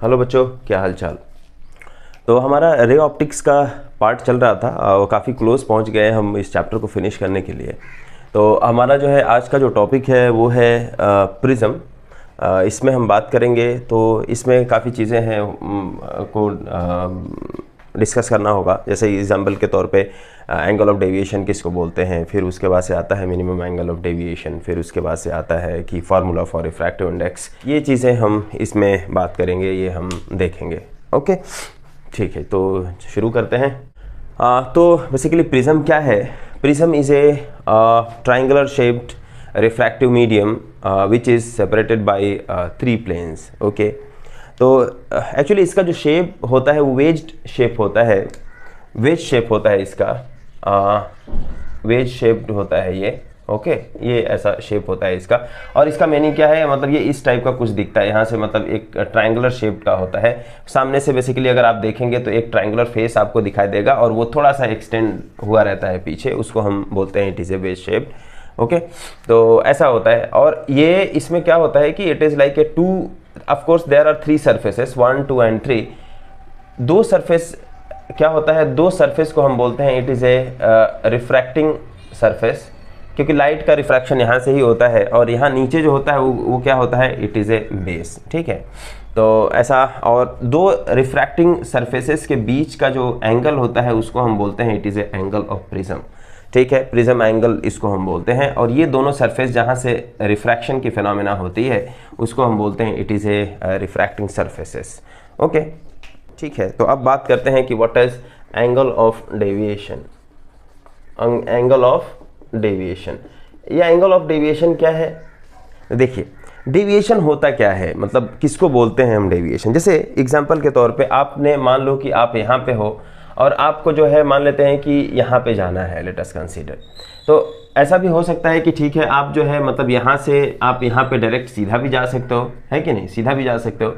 Hello बच्चों, क्या हाल चाल। तो हमारा रे ऑप्टिक्स का पार्ट चल रहा था, वो काफ़ी क्लोज पहुंच गए हम इस चैप्टर को फिनिश करने के लिए। तो हमारा जो है आज का जो टॉपिक है वो है प्रिज्म। इसमें हम बात करेंगे, तो इसमें काफ़ी चीज़ें हैं को डिस्कस करना होगा। जैसे एग्जाम्पल के तौर पे एंगल ऑफ डेविएशन किसको बोलते हैं, फिर उसके बाद से आता है मिनिमम एंगल ऑफ डेविएशन, फिर उसके बाद से आता है कि फार्मूला फॉर रिफ्रैक्टिव इंडेक्स। ये चीज़ें हम इसमें बात करेंगे, ये हम देखेंगे। ओके, ठीक है, तो शुरू करते हैं। तो बेसिकली प्रिज्म क्या है? Prism is a triangular shaped refractive medium which is separated by 3 planes. Okay, तो एक्चुअली इसका जो शेप होता है वो वेज्ड शेप होता है। वेज शेप होता है इसका, वेज शेप्ड होता है ये। ओके, ये ऐसा शेप होता है इसका। और इसका मीनिंग क्या है? मतलब ये इस टाइप का कुछ दिखता है यहाँ से, मतलब एक ट्रायंगुलर शेप का होता है। सामने से बेसिकली अगर आप देखेंगे तो एक ट्रायंगुलर फेस आपको दिखाई देगा और वो थोड़ा सा एक्सटेंड हुआ रहता है पीछे, उसको हम बोलते हैं it is A veg shape. Okay, तो ऐसा होता है। और ये इसमें क्या होता है कि it is like a two, of course there are 3 surfaces, 1, 2 and 3। 2 surface क्या होता है? 2 सरफेस को हम बोलते हैं it is a refracting surface, क्योंकि लाइट का रिफ्रैक्शन यहाँ से ही होता है। और यहाँ नीचे जो होता है वो क्या होता है? It is A base. ठीक है, तो ऐसा। और 2 रिफ्रैक्टिंग सरफेसेस के बीच का जो एंगल होता है उसको हम बोलते हैं it is A angle of prism. ठीक है, प्रिज्म एंगल इसको हम बोलते हैं। और ये दोनों सरफेस जहाँ से रिफ्रैक्शन की फिनोमेना होती है उसको हम बोलते हैं it is a refracting surfaces. Okay, ठीक है, तो अब बात करते हैं कि what is angle of deviation. Angle of deviation, ये एंगल ऑफ डेविएशन क्या है? देखिए, डेविएशन होता क्या है, मतलब किसको बोलते हैं हम डेविएशन। जैसे एग्जांपल के तौर पे आपने मान लो कि आप यहाँ पे हो और आपको जो है मान लेते हैं कि यहाँ पे जाना है, लेट अस कंसीडर। तो ऐसा भी हो सकता है कि ठीक है, आप जो है मतलब यहाँ से आप यहाँ पे डायरेक्ट सीधा भी जा सकते हो, है कि नहीं? सीधा भी जा सकते हो।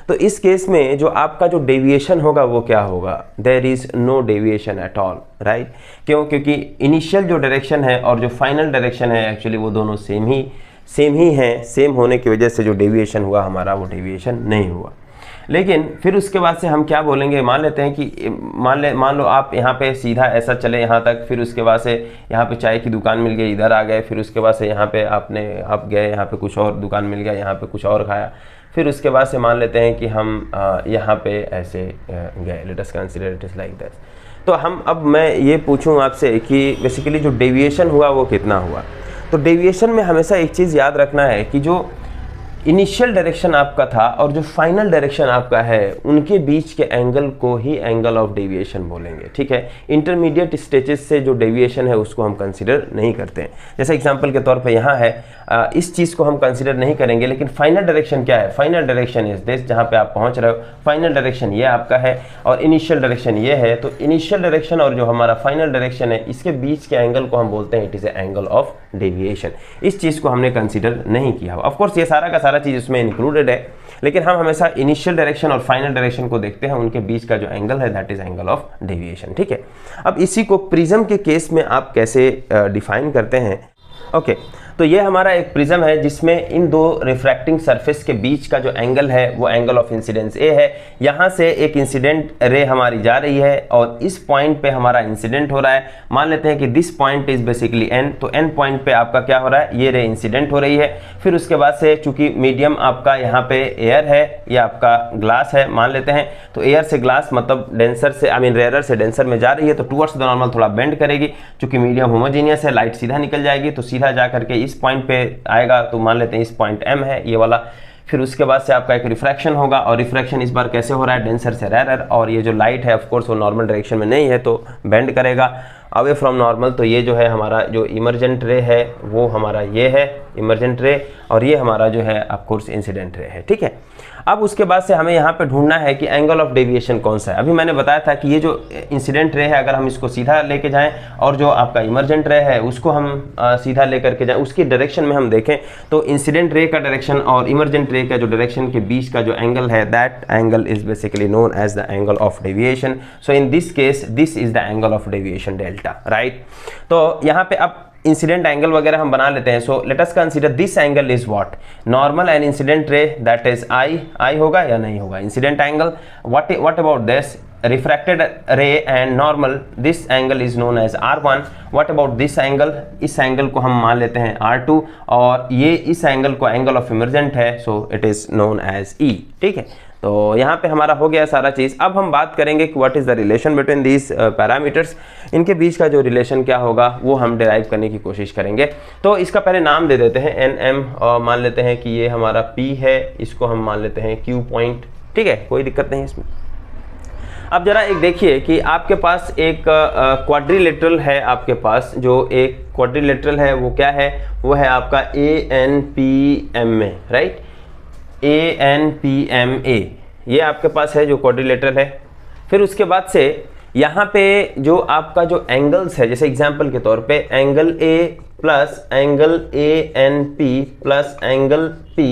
तो इस केस में जो आपका जो डेविएशन होगा वो क्या होगा? There is no deviation at all, right? क्यों? क्योंकि इनिशियल जो डायरेक्शन है और जो फाइनल डायरेक्शन है एक्चुअली वो दोनों सेम ही हैं। सेम होने की वजह से जो डेविएशन हुआ हमारा वो डेविएशन नहीं हुआ। लेकिन फिर उसके बाद से हम क्या बोलेंगे? मान लेते हैं कि मान लो आप यहाँ पे सीधा ऐसा चले यहाँ तक, फिर उसके बाद से यहाँ पे चाय की दुकान मिल गई, इधर आ गए, फिर उसके बाद से यहाँ पे आप गए, यहाँ पे कुछ और दुकान मिल गया, यहाँ पे कुछ और खाया, फिर उसके बाद से मान लेते हैं कि हम यहाँ पे ऐसे गए, late us consider it is like this. तो हम अब मैं ये पूछूं आपसे कि बेसिकली जो डेविएशन हुआ वो कितना हुआ। तो डेविएशन में हमेशा एक चीज़ याद रखना है कि जो इनिशियल डायरेक्शन आपका था और जो फाइनल डायरेक्शन आपका है उनके बीच के एंगल को ही एंगल ऑफ डेविएशन बोलेंगे। ठीक है, इंटरमीडिएट स्टेजेस से जो डेविएशन है उसको हम कंसीडर नहीं करते हैं। जैसे एग्जांपल के तौर पे यहाँ है, इस चीज़ को हम कंसीडर नहीं करेंगे। लेकिन फाइनल डायरेक्शन क्या है? फाइनल डायरेक्शन इज दिस, जहाँ पे आप पहुँच रहे हो, फाइनल डायरेक्शन ये आपका है और इनिशियल डायरेक्शन ये है। तो इनिशियल डायरेक्शन और जो हमारा फाइनल डायरेक्शन है इसके बीच के एंगल को हम बोलते हैं it is A angle of deviation. इस चीज़ को हमने कंसीडर नहीं किया। ऑफकोर्स ये सारा का सारा चीज़ इसमें इंक्लूडेड है, लेकिन हम हमेशा इनिशियल डायरेक्शन और फाइनल डायरेक्शन को देखते हैं, उनके बीच का जो एंगल है that is angle of deviation. ठीक है, अब इसी को प्रिज्म के केस में आप कैसे डिफाइन करते हैं? ओके, तो ये हमारा एक प्रिज्म है जिसमें इन 2 रिफ्रैक्टिंग सरफेस के बीच का जो एंगल है वो एंगल ऑफ इंसिडेंस ए है। यहाँ से एक इंसिडेंट रे हमारी जा रही है और इस पॉइंट पे हमारा इंसिडेंट हो रहा है। मान लेते हैं कि this point is basically N, तो एन पॉइंट पे आपका क्या हो रहा है? ये रे इंसिडेंट हो रही है। फिर उसके बाद से चूंकि मीडियम आपका यहाँ पे एयर है या आपका ग्लास है मान लेते हैं, तो एयर से ग्लास मतलब डेंसर से रेयरर से डेंसर में जा रही है, तो टुवर्ड्स द नॉर्मल थोड़ा बेंड करेगी। चूंकि मीडियम होमोजीनियस है, लाइट सीधा निकल जाएगी, तो सीधा जा करके इस पॉइंट पे आएगा। तो मान लेते हैं इस पॉइंट एम है ये वाला। फिर उसके बाद से आपका एक रिफ्रैक्शन होगा और रिफ्रैक्शन इस बार कैसे हो रहा है? डेंसर से रेयरर। और ये जो लाइट है ऑफ कोर्स वो नॉर्मल डायरेक्शन में नहीं है तो बेंड करेगा अवे फ्रॉम नॉर्मल। तो ये जो है हमारा जो इमर्जेंट रे है वो हमारा ये है इमर्जेंट रे, और ये हमारा जो है ऑफ कोर्स इंसिडेंट रे है। ठीक है, अब उसके बाद से हमें यहाँ पे ढूंढना है कि एंगल ऑफ डेविएशन कौन सा है। अभी मैंने बताया था कि ये जो इंसिडेंट रे है अगर हम इसको सीधा लेके जाएं और जो आपका इमर्जेंट रे है उसको हम सीधा लेकर के जाएं, उसकी डायरेक्शन में हम देखें तो इंसिडेंट रे का डायरेक्शन और इमर्जेंट रे का जो डायरेक्शन के बीच का जो एंगल है that angle is basically known as the angle of deviation. So in this case this is the angle of deviation delta, right. तो यहाँ पे अब इंसिडेंट एंगल वगैरह हम बना लेते हैं. So let us consider this angle is what, normal and incident ray, that is I होगा या नहीं होगा. Incident angle, what about this refracted ray and normal, this angle is known as R1. what about this angle, इस angle को हम मान लेते हैं R2 और ये इस एंगल को एंगल ऑफ इमर्जेंट है, so it is known as E. ठीक है, तो यहाँ पे हमारा हो गया सारा चीज़. अब हम बात करेंगे कि what is the relation between these parameters, इनके बीच का जो रिलेशन क्या होगा वो हम डिराइव करने की कोशिश करेंगे. तो इसका पहले नाम दे देते हैं एन एम, और मान लेते हैं कि ये हमारा P है, इसको हम मान लेते हैं Q पॉइंट. ठीक है, कोई दिक्कत नहीं इसमें. अब जरा एक देखिए कि आपके पास एक क्वाड्रिलेटरल है, आपके पास जो एक क्वाड्रिलेटरल है वो क्या है, वो है आपका ANPMA, राइट, ANPMA, ये आपके पास है जो क्वाड्रिलेटरल है. फिर उसके बाद से यहाँ पे जो आपका जो एंगल्स है, जैसे एग्जांपल के तौर पे angle A plus angle ANP plus angle P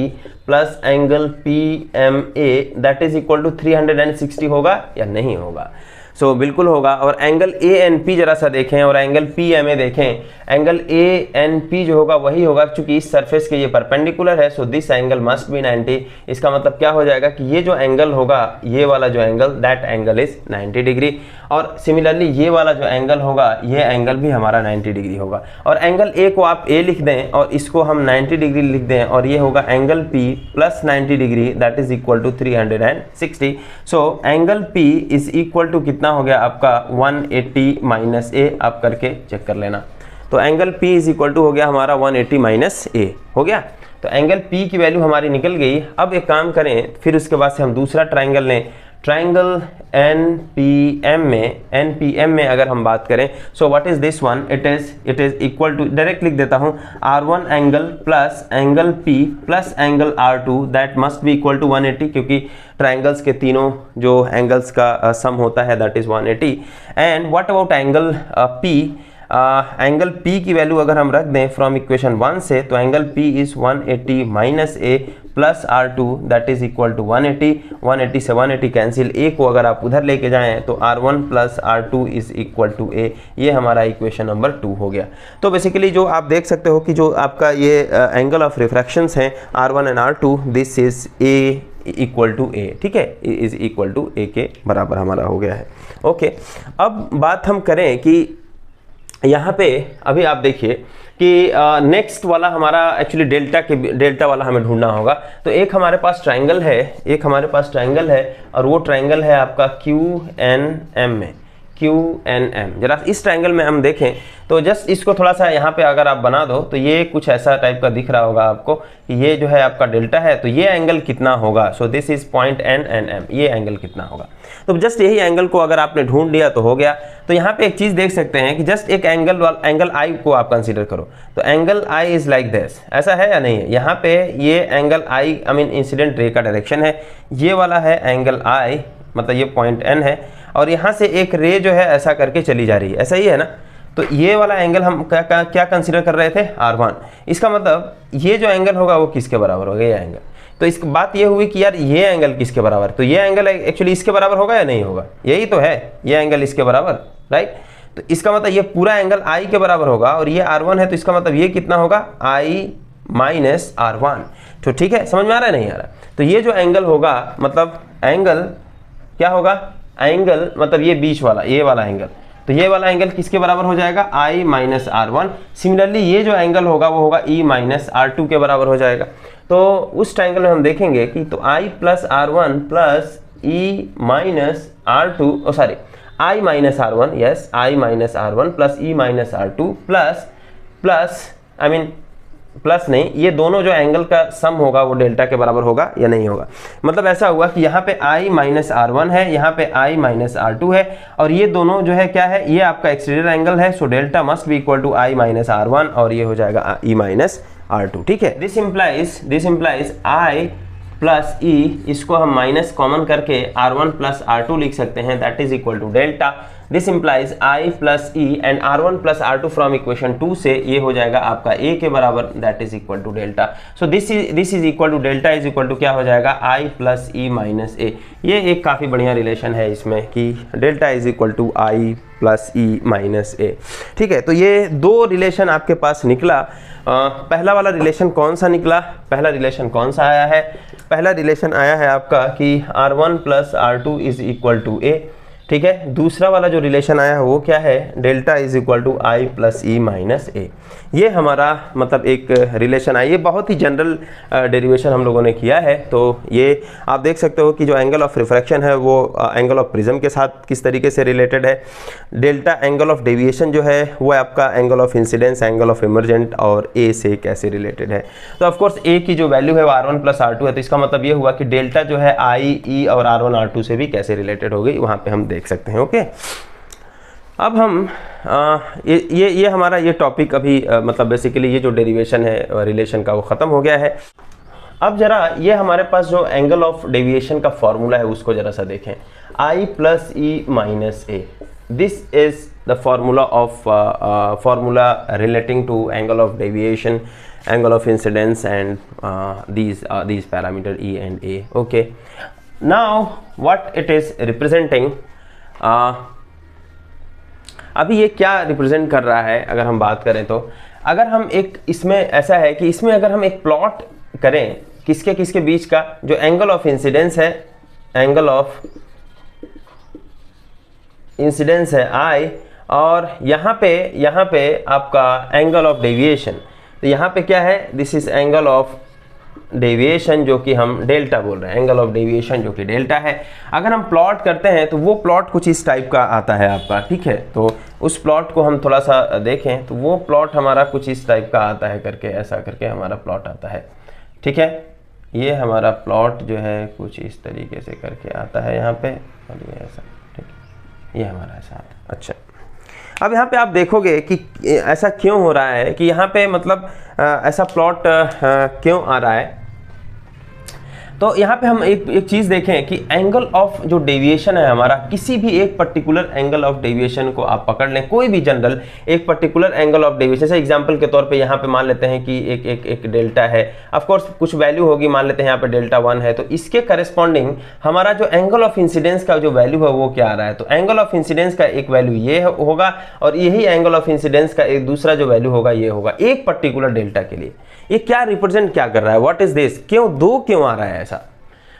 plus angle PMA that is equal to 360 होगा या नहीं होगा. सो बिल्कुल होगा. और एंगल ANP जरा सा देखें और एंगल PMA देखें. एंगल ANP जो होगा वही होगा, क्योंकि इस सरफेस के ये परपेंडिकुलर है, so this angle must be 90. इसका मतलब क्या हो जाएगा कि ये जो एंगल होगा, ये वाला जो angle, that angle is 90 degree. और सिमिलरली ये वाला जो एंगल होगा, ये एंगल भी हमारा 90 डिग्री होगा. और एंगल A को आप A लिख दें और इसको हम 90 डिग्री लिख दें, और ये होगा angle P plus 90 degree that is equal to 360. So angle P is equal to कितना हो गया आपका 180 माइनस A, आप करके चेक कर लेना. तो angle P is equal to हो गया हमारा 180 माइनस A हो गया. तो एंगल P की वैल्यू हमारी निकल गई. अब एक काम करें, फिर उसके बाद से हम दूसरा ट्राइंगल लें. ट्राइंगल NPM में अगर हम बात करें, so what is this one, it is equal to, direct लिख देता हूं, R1 angle plus angle P plus angle R2 that must be equal to 180, क्योंकि ट्राइंगल्स के तीनों जो एंगल्स का सम होता है that is 180. And what about angle P, angle P की वैल्यू अगर हम रख दें फ्रॉम इक्वेशन 1 से, तो angle P is 180 minus A plus R2 that is equal to 180. 180 से 180 कैंसिल, A को अगर आप उधर लेके जाएं तो R1 plus R2 is equal to A. ये हमारा इक्वेशन नंबर 2 हो गया. तो बेसिकली जो आप देख सकते हो कि जो आपका ये एंगल ऑफ रिफ्रैक्शंस हैं R1 and R2, this is A equal to A. ठीक है, इज इक्वल टू A के बराबर हमारा हो गया है. ओके, अब बात हम करें कि यहाँ पे अभी आप देखिए कि नेक्स्ट वाला हमारा एक्चुअली डेल्टा वाला हमें ढूंढना होगा. तो एक हमारे पास ट्राइंगल है, और वो ट्राइंगल है आपका QNM में, QNM. जरा इस ट्राइंगल में हम देखें तो जस्ट इसको थोड़ा सा यहाँ पे अगर आप बना दो तो ये कुछ ऐसा टाइप का दिख रहा होगा आपको कि ये जो है आपका डेल्टा है, तो ये एंगल कितना होगा. सो दिस इज पॉइंट NNM, ये एंगल कितना होगा. तो जस्ट यही एंगल को अगर आपने ढूंढ लिया तो हो गया. तो यहाँ पे एक चीज़ देख सकते हैं कि जस्ट एक एंगल I को आप कंसीडर करो. तो angle I is like this, ऐसा है या नहीं है. यहाँ पे ये angle I mean incident ray का डायरेक्शन है, ये वाला है एंगल I, मतलब ये पॉइंट N है, और यहाँ से एक रे जो है ऐसा करके चली जा रही है, ऐसा ही है ना. तो ये वाला एंगल हम क्या कंसीडर कर रहे थे, R1. इसका मतलब ये जो एंगल होगा वो किसके बराबर होगा, ये एंगल. तो इस बात ये हुई कि यार ये एंगल किसके बराबर, तो ये एंगल एक्चुअली इसके बराबर होगा या नहीं होगा, यही तो है, ये एंगल इसके बराबर, राइट. तो इसका मतलब ये पूरा एंगल I के बराबर होगा, और ये R1 है, तो इसका मतलब ये कितना होगा, I माइनस R1. तो ठीक है, समझ में आ रहा है नहीं आ रहा. तो ये जो एंगल होगा, मतलब एंगल क्या होगा, एंगल मतलब ये बीच वाला, ये वाला एंगल, तो ये वाला एंगल किसके बराबर हो जाएगा, I माइनस R1. सिमिलरली ये जो एंगल होगा वो होगा E माइनस R2 के बराबर हो जाएगा. तो उस ट्राइंगल में हम देखेंगे कि तो I plus R1 plus E minus R2, oh sorry I minus R1, yes I minus R1 plus E minus R2 plus I mean plus नहीं, ये दोनों जो एंगल का सम होगा वो डेल्टा के बराबर होगा या नहीं होगा. मतलब ऐसा हुआ कि यहाँ पे I माइनस R1 है, यहाँ पे I माइनस R2 है, और ये दोनों जो है क्या है, ये आपका एक्सटीरियर एंगल है. So delta must be equal to I minus R1, और ये हो जाएगा E माइनस R2. ठीक है, दिस इम्प्लाइज I प्लस ई, इसको हम माइनस कॉमन करके R1 प्लस R2 लिख सकते हैं, that is equal to delta. This implies I plus e and R1 plus R2 from equation 2 से ये हो जाएगा आपका A के बराबर, that is equal to delta. So this is equal to delta is equal to क्या हो जाएगा, I plus E minus A. ये एक काफ़ी बढ़िया रिलेशन है इसमें कि delta is equal to I plus E minus A. ठीक है, तो ये दो रिलेशन आपके पास निकला। पहला वाला रिलेशन कौन सा निकला, पहला रिलेशन कौन सा आया है, पहला रिलेशन आया है आपका कि R1 plus R2 is equal to A. ठीक है, दूसरा वाला जो रिलेशन आया है वो क्या है, delta is equal to I plus E minus A. ये हमारा मतलब एक रिलेशन है, ये बहुत ही जनरल डेरिवेशन हम लोगों ने किया है। तो ये आप देख सकते हो कि जो एंगल ऑफ रिफ्रैक्शन है वो एंगल ऑफ प्रिज्म के साथ किस तरीके से रिलेटेड है। डेल्टा एंगल ऑफ डेविएशन जो है वो आपका angle of incidence, angle of emergent और ए से कैसे रिलेटेड है। तो ऑफकोर्स ए की जो वैल्यू है वो R1 प्लस R2 है, तो इसका मतलब ये हुआ कि डेल्टा जो है I, E और R1 R2 से भी कैसे रिलेटेड हो गई, वहाँ पे हम देख सकते हैं। ओके, अब हम ये हमारा ये टॉपिक अभी मतलब बेसिकली ये जो डेरिवेशन है रिलेशन का वो ख़त्म हो गया है। अब जरा ये हमारे पास जो एंगल ऑफ डेविएशन का फॉर्मूला है उसको जरा सा देखें, I plus E minus A. This is the formula of formula relating to angle of deviation, angle of incidence and these parameter E and A. Okay, now what it is representing, अभी ये क्या represent कर रहा है अगर हम बात करें तो, अगर हम एक इसमें ऐसा है कि इसमें अगर हम एक प्लॉट करें किसके किसके बीच का, जो एंगल ऑफ इंसिडेंस है, एंगल ऑफ इंसिडेंस है I, और यहाँ पे आपका एंगल ऑफ डेविएशन, तो यहाँ पे क्या है, this is angle of deviation जो कि हम डेल्टा बोल रहे हैं, एंगल ऑफ डेविएशन जो कि डेल्टा है। अगर हम प्लॉट करते हैं तो वो प्लॉट कुछ इस टाइप का आता है आपका। ठीक है, तो उस प्लॉट को हम थोड़ा सा देखें तो वो प्लॉट हमारा कुछ इस टाइप का आता है करके, ऐसा करके हमारा प्लॉट आता है। ठीक है, ये हमारा प्लॉट जो है कुछ इस तरीके से करके आता है यहाँ पे, और ये ऐसा। ठीक है, ये हमारा ऐसा आता है। अच्छा, अब यहाँ पे आप देखोगे कि ऐसा क्यों हो रहा है कि यहाँ पे मतलब ऐसा प्लॉट क्यों आ रहा है। तो यहाँ पे हम एक चीज़ देखें कि एंगल ऑफ जो डेविएशन है हमारा, किसी भी एक पर्टिकुलर एंगल ऑफ डेविएशन को आप पकड़ लें, कोई भी जनरल एक पर्टिकुलर एंगल ऑफ डेविएशन, जैसे एग्जांपल के तौर पे यहाँ पे मान लेते हैं कि एक डेल्टा है, ऑफ कोर्स कुछ वैल्यू होगी, मान लेते हैं यहाँ पे डेल्टा 1 है, तो इसके करस्पॉन्डिंग हमारा जो एंगल ऑफ इंसिडेंस का जो वैल्यू है वो क्या आ रहा है। तो एंगल ऑफ इंसिडेंस का एक वैल्यू ये होगा और यही एंगल ऑफ इंसिडेंस का एक दूसरा जो वैल्यू होगा ये होगा, एक पर्टिकुलर डेल्टा के लिए। ये क्या रिप्रेजेंट क्या कर रहा है, व्हाट इज दिस, क्यों दो क्यों आ रहा है ऐसा,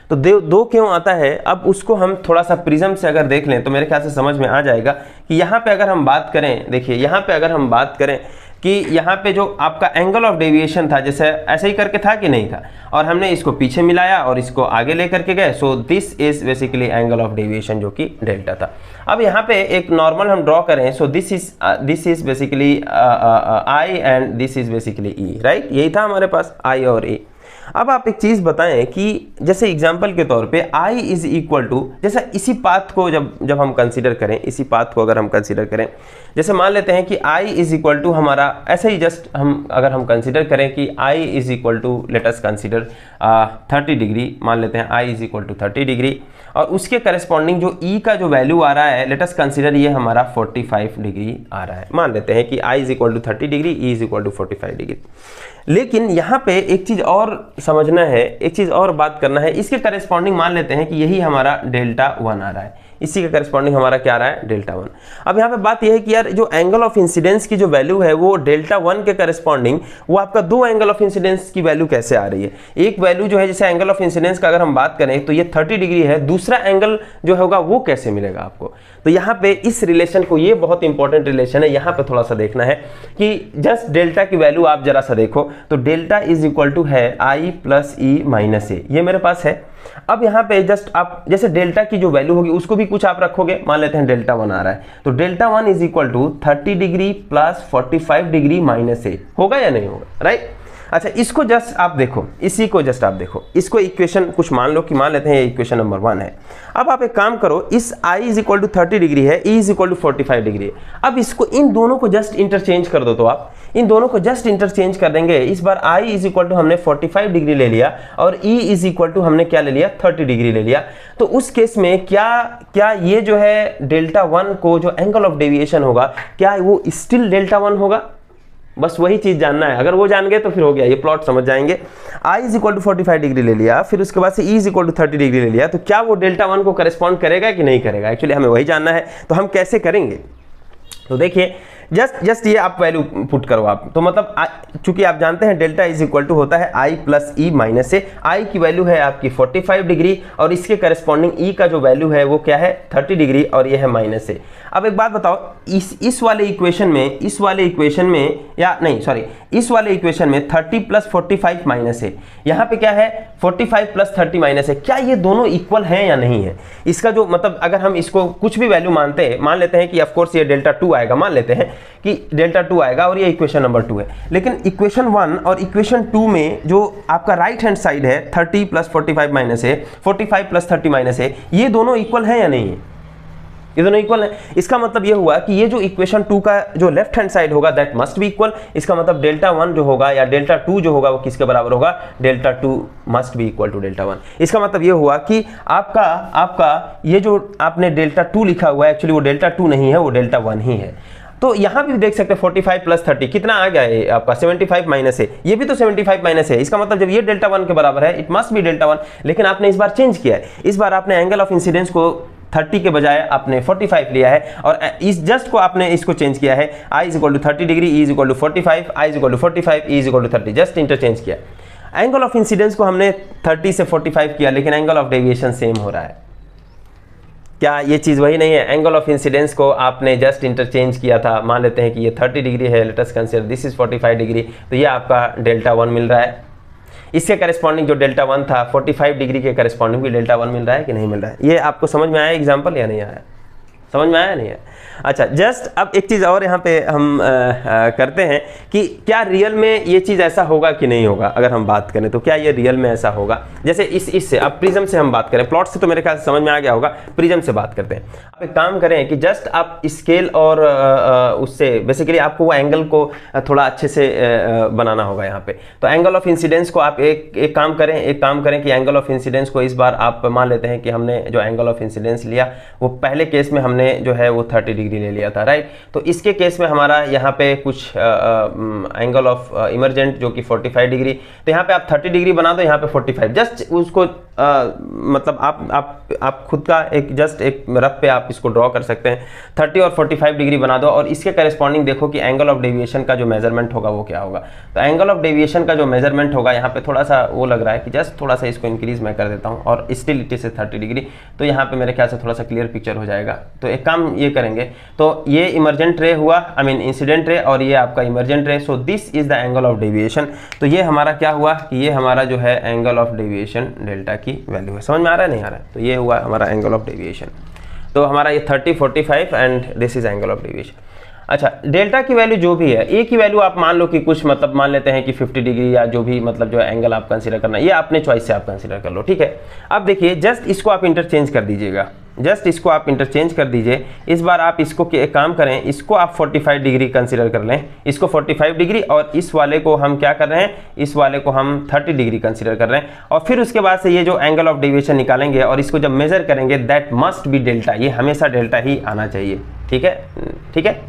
तो दो क्यों आता है। अब उसको हम थोड़ा सा प्रिज्म से अगर देख लें तो मेरे ख्याल से समझ में आ जाएगा कि यहाँ पे अगर हम बात करें, देखिए यहाँ पे अगर हम बात करें कि यहाँ पे जो आपका एंगल ऑफ डेविएशन था, जैसे ऐसे ही करके था कि नहीं था, और हमने इसको पीछे मिलाया और इसको आगे लेकर के गए, सो this is basically angle of deviation जो कि डेल्टा था। अब यहाँ पे एक नॉर्मल हम ड्रॉ करें, सो this is basically I and this is basically E, right, यही था हमारे पास I और E। अब आप एक चीज़ बताएं कि जैसे एग्जाम्पल के तौर पे I इज इक्वल टू, जैसे इसी पाथ को जब हम कंसीडर करें, इसी पाथ को अगर हम कंसीडर करें, जैसे मान लेते हैं कि I इज इक्वल टू हमारा ऐसे ही जस्ट अगर हम कंसीडर करें कि I is equal to, let us consider 30 degree, मान लेते हैं I is equal to 30 degree, और उसके करस्पॉन्डिंग जो E का जो वैल्यू आ रहा है, लेट अस कंसीडर ये हमारा 45 डिग्री आ रहा है। मान लेते हैं कि I is equal to 30 degree, E is equal to 45 degree. लेकिन यहाँ पे एक चीज़ और समझना है, एक चीज़ और बात करना है, इसके करस्पॉन्डिंग मान लेते हैं कि यही हमारा डेल्टा 1 आ रहा है, इसी के करस्पॉन्डिंग हमारा क्या आ रहा है, डेल्टा 1। अब यहाँ पे बात यह है कि यार जो एंगल ऑफ इंसिडेंस की जो वैल्यू है वो डेल्टा 1 के करस्पॉन्डिंग, वो आपका दो एंगल ऑफ इंसिडेंस की वैल्यू कैसे आ रही है। एक वैल्यू जो है जैसे एंगल ऑफ इंसिडेंस का अगर हम बात करें तो ये 30 डिग्री है, दूसरा एंगल जो होगा वो कैसे मिलेगा आपको। तो यहाँ पे इस रिलेशन को, ये बहुत इंपॉर्टेंट रिलेशन है, यहाँ पे थोड़ा सा देखना है कि जस्ट डेल्टा की वैल्यू आप जरा सा देखो, तो डेल्टा इज इक्वल टू है I plus E minus A, ये मेरे पास है। अब यहाँ पे जस्ट आप जैसे डेल्टा की जो वैल्यू होगी उसको भी कुछ आप रखोगे, मान लेते हैं डेल्टा 1 आ रहा है, तो delta 1 is equal to 30 degree plus 45 degree minus A, होगा या नहीं होगा, राइट। अच्छा, इसको जस्ट आप देखो, इसी को जस्ट आप देखो, इसको इक्वेशन कुछ मान लो कि मान लेते हैं ये इक्वेशन नंबर 1 है। अब आप एक काम करो, इस I is equal to 30 degree है, E is equal to 45 degree है। अब इसको इन दोनों को जस्ट इंटरचेंज कर दो, तो आप इन दोनों को जस्ट इंटरचेंज कर देंगे। इस बार I इज इक्वल टू हमने 45 डिग्री ले लिया और E इज इक्वल टू हमने क्या ले लिया, 30 डिग्री ले लिया। तो उस केस में क्या ये जो है डेल्टा 1 को जो एंगल ऑफ डेविएशन होगा, क्या वो स्टिल डेल्टा 1 होगा? बस वही चीज जानना है। अगर वो जान गए तो फिर हो गया, ये प्लॉट समझ जाएंगे। I is equal to 45 degree ले लिया, फिर उसके बाद से E is equal to 30 degree ले लिया, तो क्या वो डेल्टा 1 को करस्पॉन्ड करेगा कि नहीं करेगा? एक्चुअली हमें वही जानना है। तो हम कैसे करेंगे? तो देखिए, जस्ट ये आप वैल्यू पुट करो आप, तो मतलब चूंकि आप जानते हैं डेल्टा इज इक्वल टू होता है I plus E minus A. I की वैल्यू है आपकी 45 डिग्री और इसके करस्पॉन्डिंग E का जो वैल्यू है वो क्या है, 30 डिग्री, और ये है माइनस ए। अब एक बात बताओ, इस वाले इक्वेशन में, इस वाले इक्वेशन में 30 प्लस 45 माइनस है, यहाँ पे क्या है 45 प्लस 30 माइनस है। क्या ये दोनों इक्वल हैं या नहीं है? इसका जो मतलब अगर हम इसको कुछ भी वैल्यू मानते हैं, मान लेते हैं कि ऑफ कोर्स ये डेल्टा 2 आएगा, मान लेते हैं कि डेल्टा 2 आएगा और ये इक्वेशन नंबर 2 है, लेकिन इक्वेशन 1 और इक्वेशन 2 में जो आपका राइट हैंड साइड है 30 प्लस 45 माइनस है, 45 प्लस 30 माइनस है, ये दोनों इक्वल हैं या नहीं है? ये दोनों इक्वल है। इसका मतलब ये हुआ कि ये जो इक्वेशन 2 का जो लेफ्ट हैंड साइड होगा दैट मस्ट बी इक्वल। इसका मतलब डेल्टा 1 जो होगा या डेल्टा 2 जो होगा वो किसके बराबर होगा, delta 2 must be equal to delta 1। इसका मतलब ये हुआ कि आपका ये जो आपने डेल्टा 2 लिखा हुआ है, एक्चुअली वो डेल्टा 2 नहीं है, वो डेल्टा 1 ही है। तो यहाँ भी देख सकते हैं 45 प्लस 30 कितना आ गया है आपका, 75 माइनस है, ये भी तो 75 माइनस है। इसका मतलब जब ये डेल्टा 1 के बराबर है, इट मस्ट बी डेल्टा 1, लेकिन आपने इस बार चेंज किया है। इस बार आपने एंगल ऑफ इंसिडेंस को 30 के बजाय आपने 45 लिया है और इस जस्ट को आपने इसको चेंज किया है, I is equal to 30 degree, E is equal to 45, I is equal to 45, E is equal to 30, just interchange किया। एंगल ऑफ इंसिडेंस को हमने 30 से 45 किया, लेकिन एंगल ऑफ डेविएशन सेम हो रहा है। क्या ये चीज़ वही नहीं है? एंगल ऑफ इंसिडेंस को आपने जस्ट इंटरचेंज किया था, मान लेते हैं कि ये 30 डिग्री है, late us consider this is 45 degree, तो ये आपका डेल्टा 1 मिल रहा है। इसके करस्पॉन्डिंग जो डेल्टा 1 था 45 डिग्री के करस्पॉन्डिंग भी डेल्टा 1 मिल रहा है कि नहीं मिल रहा है? ये आपको समझ में आया एग्जाम्पल या नहीं आया? समझ में आया नहीं है? अच्छा, जस्ट अब एक चीज़ और यहाँ पे हम करते हैं कि क्या रियल में ये चीज़ ऐसा होगा कि नहीं होगा। अगर हम बात करें तो क्या ये रियल में ऐसा होगा? जैसे इससे अब प्रिज्म से हम बात करें, प्लॉट से तो मेरे ख्याल से समझ में आ गया होगा, प्रिज्म से बात करते हैं। आप एक काम करें कि जस्ट आप स्केल और उससे बेसिकली आपको वो एंगल को थोड़ा अच्छे से बनाना होगा यहाँ पे। तो एंगल ऑफ इंसिडेंस को आप एक काम करें कि एंगल ऑफ इंसिडेंस को इस बार आप मान लेते हैं कि हमने जो एंगल ऑफ इंसिडेंस लिया वो पहले केस में हमने जो है वो 30 डिग्री ले लिया था, राइट। तो इसके केस में हमारा यहाँ पे कुछ एंगल ऑफ इमरजेंट जो कि 45 डिग्री, तो यहाँ पे आप 30 डिग्री बना दो, यहाँ पे 45, जस्ट उसको मतलब आप खुद का एक जस्ट एक रफ पे आप इसको ड्रॉ कर सकते हैं। 30 और 45 डिग्री बना दो और इसके करस्पॉन्डिंग देखो कि एंगल ऑफ डेविएशन का जो मेजरमेंट होगा वो क्या होगा। तो एंगल ऑफ डेविएशन का जो मेजरमेंट होगा यहाँ पे थोड़ा सा वो लग रहा है कि जस्ट थोड़ा सा इसको इंक्रीज मैं कर देता हूँ और स्टिल इट इज 30 डिग्री, तो यहाँ पे मेरे ख्याल से थोड़ा सा क्लियर पिक्चर हो जाएगा। तो एक काम ये करेंगे, तो ये इमरजेंट रे हुआ, आई मीन इंसिडेंट रे, और ये आपका emergent ray. So this is the angle of deviation. तो ये हमारा क्या हुआ कि ये हमारा जो है एंगल ऑफ डेविएशन डेल्टा की वैल्यू है। समझ में आ रहा है नहीं आ रहा है? तो ये हुआ हमारा एंगल ऑफ डेविएशन। तो हमारा ये 30, 45 and this is angle of deviation. अच्छा, डेल्टा की वैल्यू जो भी है, ए की वैल्यू आप मान लो कि कुछ मतलब मान लेते हैं कि 50 डिग्री या जो भी मतलब जो एंगल आप कंसीडर करना, ये अपने चॉइस से आप कंसीडर कर लो, ठीक है। अब देखिए जस्ट इसको आप इंटरचेंज कर दीजिएगा, जस्ट इसको आप इंटरचेंज कर दीजिए। इस बार आप इसको एक काम करें, इसको आप 45 डिग्री कंसीडर कर लें, इसको 45 डिग्री, और इस वाले को हम क्या कर रहे हैं, इस वाले को हम 30 डिग्री कंसीडर कर रहे हैं। और फिर उसके बाद से ये जो एंगल ऑफ डेविएशन निकालेंगे और इसको जब मेजर करेंगे दैट मस्ट बी डेल्टा, ये हमेशा डेल्टा ही आना चाहिए, ठीक है, ठीक है।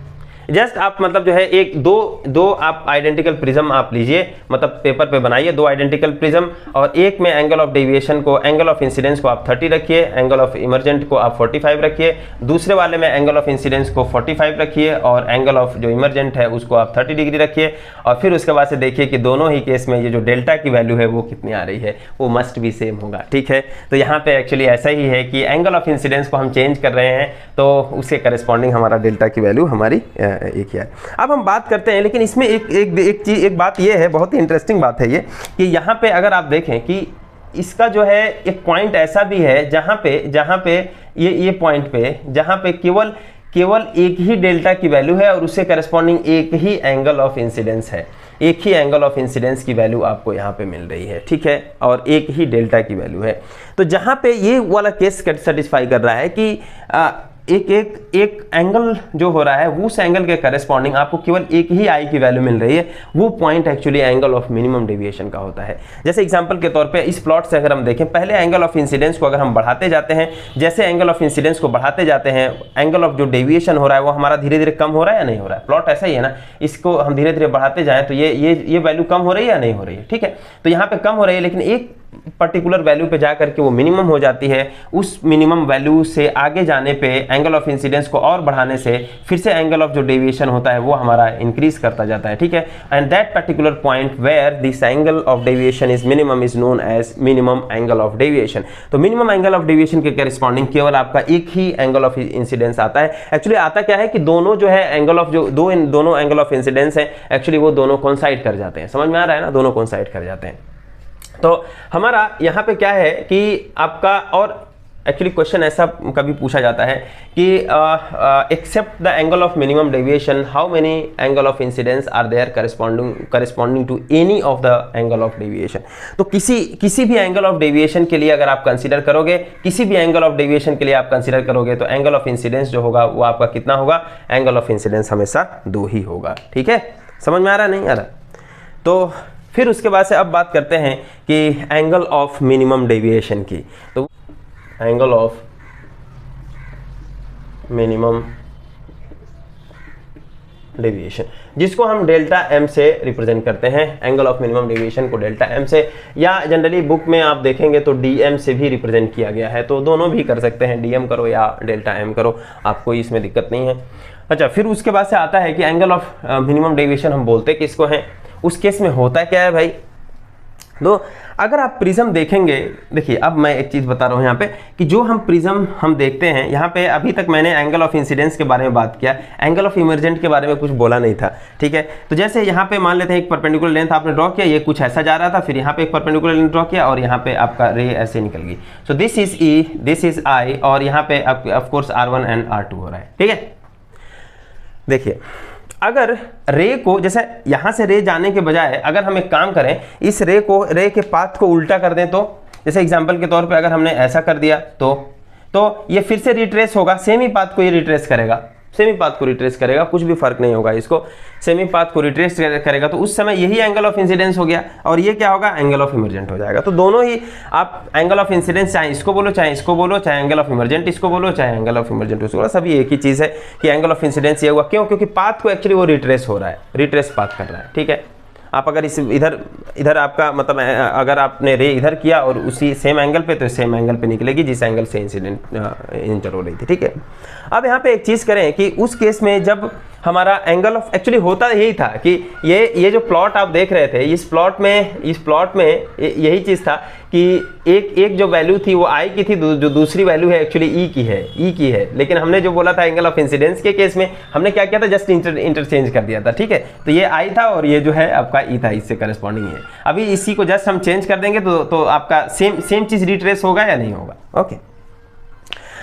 जस्ट आप मतलब जो है एक दो आप आइडेंटिकल प्रिज्म आप लीजिए, मतलब पेपर पे बनाइए 2 आइडेंटिकल प्रिज्म, और एक में एंगल ऑफ डेविएशन को, एंगल ऑफ इंसिडेंस को आप 30 रखिए, एंगल ऑफ इमरजेंट को आप 45 रखिए, दूसरे वाले में एंगल ऑफ इंसिडेंस को 45 रखिए और एंगल ऑफ जो इमरजेंट है उसको आप 30 डिग्री रखिए। और फिर उसके बाद से देखिए कि दोनों ही केस में ये जो डेल्टा की वैल्यू है वो कितनी आ रही है, वो मस्ट भी सेम होगा, ठीक है। तो यहाँ पे एक्चुअली ऐसा ही है कि एंगल ऑफ इंसिडेंस को हम चेंज कर रहे हैं तो उसके करस्पॉन्डिंग हमारा डेल्टा की वैल्यू हमारी एक ही है। अब हम बात करते हैं, लेकिन इसमें एक बात ये है, बहुत ही इंटरेस्टिंग बात है ये, कि यहाँ पे अगर आप देखें कि इसका जो है एक पॉइंट ऐसा भी है जहाँ पे ये पॉइंट पे जहाँ पे केवल एक ही डेल्टा की वैल्यू है और उससे करस्पॉन्डिंग एक ही एंगल ऑफ इंसिडेंस है। एक ही एंगल ऑफ इंसिडेंस की वैल्यू आपको यहाँ पे मिल रही है, ठीक है, और एक ही डेल्टा की वैल्यू है। तो जहाँ पे ये वाला केस सेटिस्फाई कर रहा है कि एक एंगल जो हो रहा है उस एंगल के करस्पॉन्डिंग आपको केवल एक ही आई की वैल्यू मिल रही है, वो point actually angle of minimum deviation का होता है। जैसे एग्जांपल के तौर पे इस प्लॉट से अगर हम देखें, पहले एंगल ऑफ इंसिडेंस को अगर हम बढ़ाते जाते हैं, जैसे एंगल ऑफ इंसिडेंस को बढ़ाते जाते हैं, एंगल ऑफ जो डेविएशन हो रहा है वो हमारा धीरे धीरे कम हो रहा है या नहीं हो रहा है। प्लॉट ऐसा ही है ना, इसको हम धीरे धीरे बढ़ाते जाएं तो ये वैल्यू कम हो रही है या नहीं हो रही है, ठीक है। तो यहाँ पे कम हो रही है, लेकिन एक पर्टिकुलर वैल्यू पे जा करके वो मिनिमम हो जाती है। उस मिनिमम वैल्यू से आगे जाने पे एंगल ऑफ इंसिडेंस को और बढ़ाने से फिर से एंगल ऑफ जो डेविएशन होता है वो हमारा इंक्रीज करता जाता है, ठीक है। And that particular point where this angle of deviation is minimum is known as minimum angle of deviation. तो मिनिमम एंगल ऑफ डेविएशन के करेस्पॉन्डिंग केवल आपका एक ही एंगल ऑफ इंसिडेंस आता है। एक्चुअली आता क्या है कि दोनों जो है एंगल ऑफ जो दोनों एंगल ऑफ इंसिडेंस है, एक्चुअली वो दोनों कोइंसाइड कर जाते हैं। समझ में आ रहा है ना, दोनों कोइंसाइड कर जाते हैं। तो हमारा यहाँ पे क्या है कि आपका, और एक्चुअली क्वेश्चन ऐसा कभी पूछा जाता है कि except the angle of minimum deviation how many angle of incidence are there corresponding to any of the angle of deviation. तो किसी भी एंगल ऑफ डेविएशन के लिए अगर आप कंसीडर करोगे, किसी भी एंगल ऑफ डेविएशन के लिए आप कंसीडर करोगे तो एंगल ऑफ इंसिडेंस जो होगा वो आपका कितना होगा, एंगल ऑफ इंसिडेंस हमेशा 2 ही होगा, ठीक है। समझ में आ रहा नहीं आ रहा? तो फिर उसके बाद से अब बात करते हैं कि एंगल ऑफ मिनिमम डेविएशन की। तो एंगल ऑफ मिनिमम डेविएशन जिसको हम डेल्टा एम से रिप्रेजेंट करते हैं, एंगल ऑफ मिनिमम डेविएशन को डेल्टा एम से, या जनरली बुक में आप देखेंगे तो डीएम से भी रिप्रेजेंट किया गया है। तो दोनों भी कर सकते हैं, डीएम करो या डेल्टा एम करो, आपको इसमें दिक्कत नहीं है। अच्छा, फिर उसके बाद से आता है कि एंगल ऑफ मिनिमम डेविएशन हम बोलते किसको हैं, उस केस में होता क्या है भाई। तो अगर आप प्रिज्म देखेंगे, देखिए अब मैं एक चीज़ बता रहा हूँ यहाँ पे कि जो हम प्रिज्म हम देखते हैं यहाँ पे, अभी तक मैंने एंगल ऑफ इंसिडेंस के बारे में बात किया, एंगल ऑफ इमर्जेंट के बारे में कुछ बोला नहीं था, ठीक है। तो जैसे यहाँ पे मान लेते हैं एक परपेंडिकुलर लेंथ आपने ड्रॉ किया, ये कुछ ऐसा जा रहा था, फिर यहाँ पे एक परपेंडिकुलर लेंथ ड्रॉ किया और यहाँ पे आपका रे ऐसे निकल गई। सो this is E, this is I, और यहाँ पे ऑफकोर्स R1 एंड R2 हो रहा है, ठीक है। देखिए अगर रे को, जैसे यहां से रे जाने के बजाय अगर हम एक काम करें, इस रे के पाथ को उल्टा कर दें, तो जैसे एग्जांपल के तौर पे अगर हमने ऐसा कर दिया तो ये फिर से रिट्रेस होगा, सेम ही पाथ को ये रिट्रेस करेगा, सेम ही पाथ को रिट्रेस करेगा, कुछ भी फर्क नहीं होगा, इसको सेम ही पाथ को रिट्रेस करेगा। तो उस समय यही एंगल ऑफ इंसिडेंस हो गया और ये क्या होगा, एंगल ऑफ इमर्जेंट हो जाएगा। तो दोनों ही आप एंगल ऑफ इंसिडेंस चाहे इसको बोलो चाहे इसको बोलो, चाहे एंगल ऑफ इमर्जेंट इसको बोलो चाहे एंगल ऑफ इमर्जेंट उसको बोलो, सभी एक ही चीज़ है कि एंगल ऑफ इंसिडेंस ये हुआ। क्यों? क्योंकि पाथ को एक्चुअली वो रिट्रेस हो रहा है, रिट्रेस पाथ कर रहा है, ठीक है। आप अगर इस इधर आपका मतलब अगर आपने रे इधर किया और उसी सेम एंगल पे, तो सेम एंगल पे निकलेगी जिस एंगल से इंसिडेंट इंटर हो रही थी, ठीक है। अब यहाँ पे एक चीज़ करें कि उस केस में जब हमारा एंगल ऑफ, एक्चुअली होता यही था कि ये जो प्लॉट आप देख रहे थे, इस प्लॉट में यही चीज़ था कि एक जो वैल्यू थी वो आई की थी, जो दूसरी वैल्यू है एक्चुअली ई की है। लेकिन हमने जो बोला था एंगल ऑफ इंसिडेंस के केस में हमने क्या किया था, जस्ट इंटरचेंज कर दिया था, ठीक है। तो ये आई था और ये जो है आपका ई था, इससे करस्पॉन्डिंग है। अभी इसी को जस्ट हम चेंज कर देंगे तो आपका सेम चीज़ रिट्रेस होगा या नहीं होगा, ओके।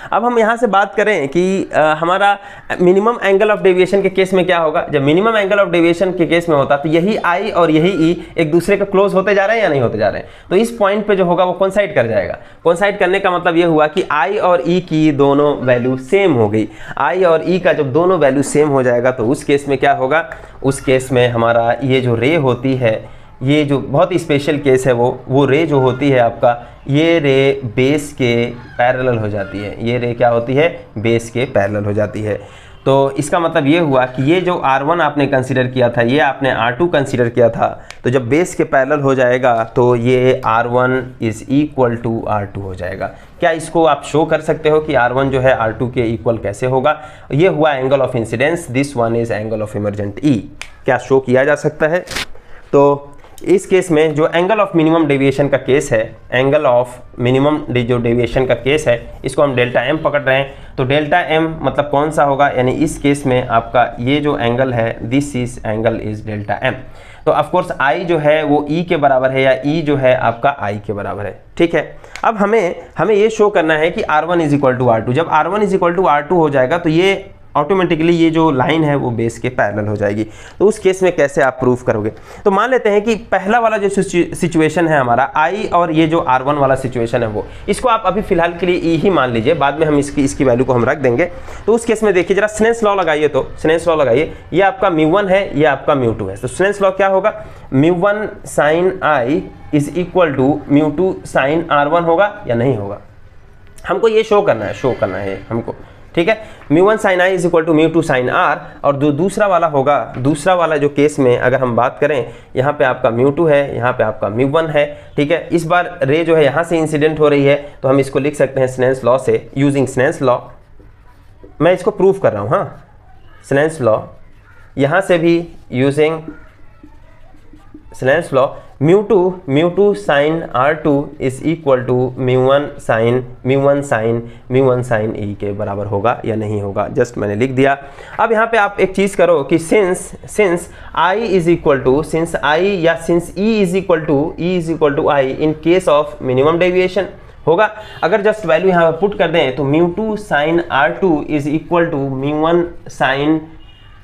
अब हम यहाँ से बात करें कि हमारा मिनिमम एंगल ऑफ डेविएशन के केस में क्या होगा। जब मिनिमम एंगल ऑफ डेविएशन के केस में होता तो यही आई और यही ई एक दूसरे के क्लोज होते जा रहे हैं या नहीं होते जा रहे हैं, तो इस पॉइंट पे जो होगा वो कोइंसाइड कर जाएगा। कोइंसाइड करने का मतलब ये हुआ कि आई और ई की दोनों वैल्यू सेम हो गई। आई और ई का जब दोनों वैल्यू सेम हो जाएगा तो उस केस में क्या होगा, उस केस में हमारा ये जो रे होती है, ये जो बहुत ही स्पेशल केस है, वो रे जो होती है आपका, ये रे बेस के पैरेलल हो जाती है। ये रे क्या होती है, बेस के पैरेलल हो जाती है। तो इसका मतलब ये हुआ कि ये जो R1 आपने कंसीडर किया था, ये आपने R2 कंसीडर किया था, तो जब बेस के पैरेलल हो जाएगा तो ये R1 is equal to R2 हो जाएगा। क्या इसको आप शो कर सकते हो कि R1 जो है R2 के इक्वल कैसे होगा? ये हुआ angle of incidence, this one is angle of emergent e. क्या शो किया जा सकता है? तो इस केस में जो एंगल ऑफ मिनिमम डेविएशन का केस है, एंगल ऑफ मिनिमम जो डेविएशन का केस है, इसको हम डेल्टा एम पकड़ रहे हैं। तो डेल्टा एम मतलब कौन सा होगा, यानी इस केस में आपका ये जो एंगल है, this is angle is delta M. तो ऑफकोर्स आई जो है वो ई के बराबर है, या ई जो है आपका आई के बराबर है, ठीक है। अब हमें ये शो करना है कि R1 is equal to R2। जब R1 is equal to R2 हो जाएगा तो ये ऑटोमेटिकली ये जो लाइन है वो बेस के पैरेलल हो जाएगी। तो उस केस में कैसे आप प्रूफ करोगे? तो मान लेते हैं कि पहला वाला जो सिचुएशन है हमारा आई और ये जो R1 वाला सिचुएशन है वो, इसको आप अभी फिलहाल के लिए ई ही मान लीजिए, बाद में हम इसकी वैल्यू को हम रख देंगे। तो उस केस में देखिए जरा स्नेल्स लॉ लगाइए, तो स्नेल्स लॉ लगाइए, ये आपका μ1 है, ये आपका μ2 है। तो स्नेल्स लॉ क्या होगा? μ1 sin I is equal to μ2 sin R1 होगा या नहीं होगा? हमको ये शो करना है हमको, ठीक है। μ1 sin I is equal to μ2 sin R, और जो दूसरा वाला होगा, दूसरा वाला जो केस में अगर हम बात करें, यहाँ पे आपका μ2 है, यहाँ पे आपका μ1 है, ठीक है। इस बार रे जो है यहाँ से इंसिडेंट हो रही है, तो हम इसको लिख सकते हैं स्नेल्स लॉ से, यूजिंग स्नेल्स लॉ। मैं इसको प्रूफ कर रहा हूँ, हाँ, स्नेल्स लॉ, यहाँ से भी using Snell's law, μ2 sin R2 is equal to μ1 sin E के बराबर होगा या नहीं होगा, जस्ट मैंने लिख दिया। अब यहाँ पे आप एक चीज़ करो कि since I is equal to, since I या since E is equal to I in case of minimum deviation होगा। अगर जस्ट वैल्यू यहाँ पर पुट कर दें तो μ2 sin R2 is equal to μ1 sin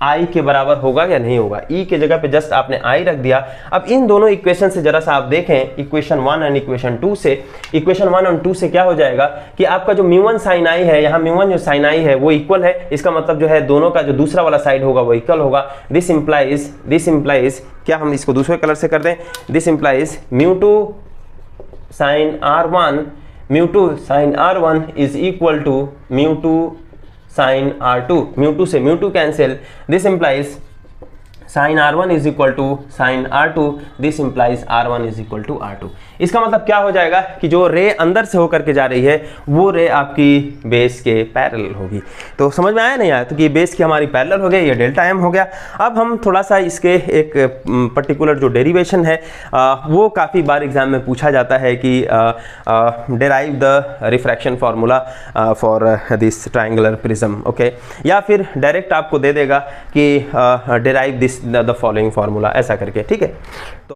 I के बराबर होगा या नहीं होगा? E के जगह पे जस्ट आपने I रख दिया। अब इन दोनों इक्वेशन से जरा सा आप देखें, इक्वेशन 1 एंड इक्वेशन 2 से, इक्वेशन 1 और 2 से क्या हो जाएगा कि आपका जो μ1 sin I है, यहाँ μ1 जो sin I है वो इक्वल है, इसका मतलब जो है दोनों का जो दूसरा वाला साइड होगा वो इक्वल होगा। दिस इंप्लाइज क्या, हम इसको दूसरे कलर से कर दें, this implies μ2 sin R1 is equal to μ2 sin R2, μ2 से μ2 cancel, this implies sin R1 is equal to sin R2, this implies R1 is equal to R2। इसका मतलब क्या हो जाएगा कि जो रे अंदर से होकर के जा रही है वो रे आपकी बेस के पैरेलल होगी। तो समझ में आया नहीं आया? तो कि बेस की हमारी पैरेलल हो गई, ये डेल्टा एम हो गया। अब हम थोड़ा सा इसके एक पर्टिकुलर जो डेरिवेशन है वो काफ़ी बार एग्जाम में पूछा जाता है कि derive the refraction formula for this triangular prism, okay, या फिर डायरेक्ट आपको दे देगा कि derive this the following formula, ऐसा करके, ठीक है। तो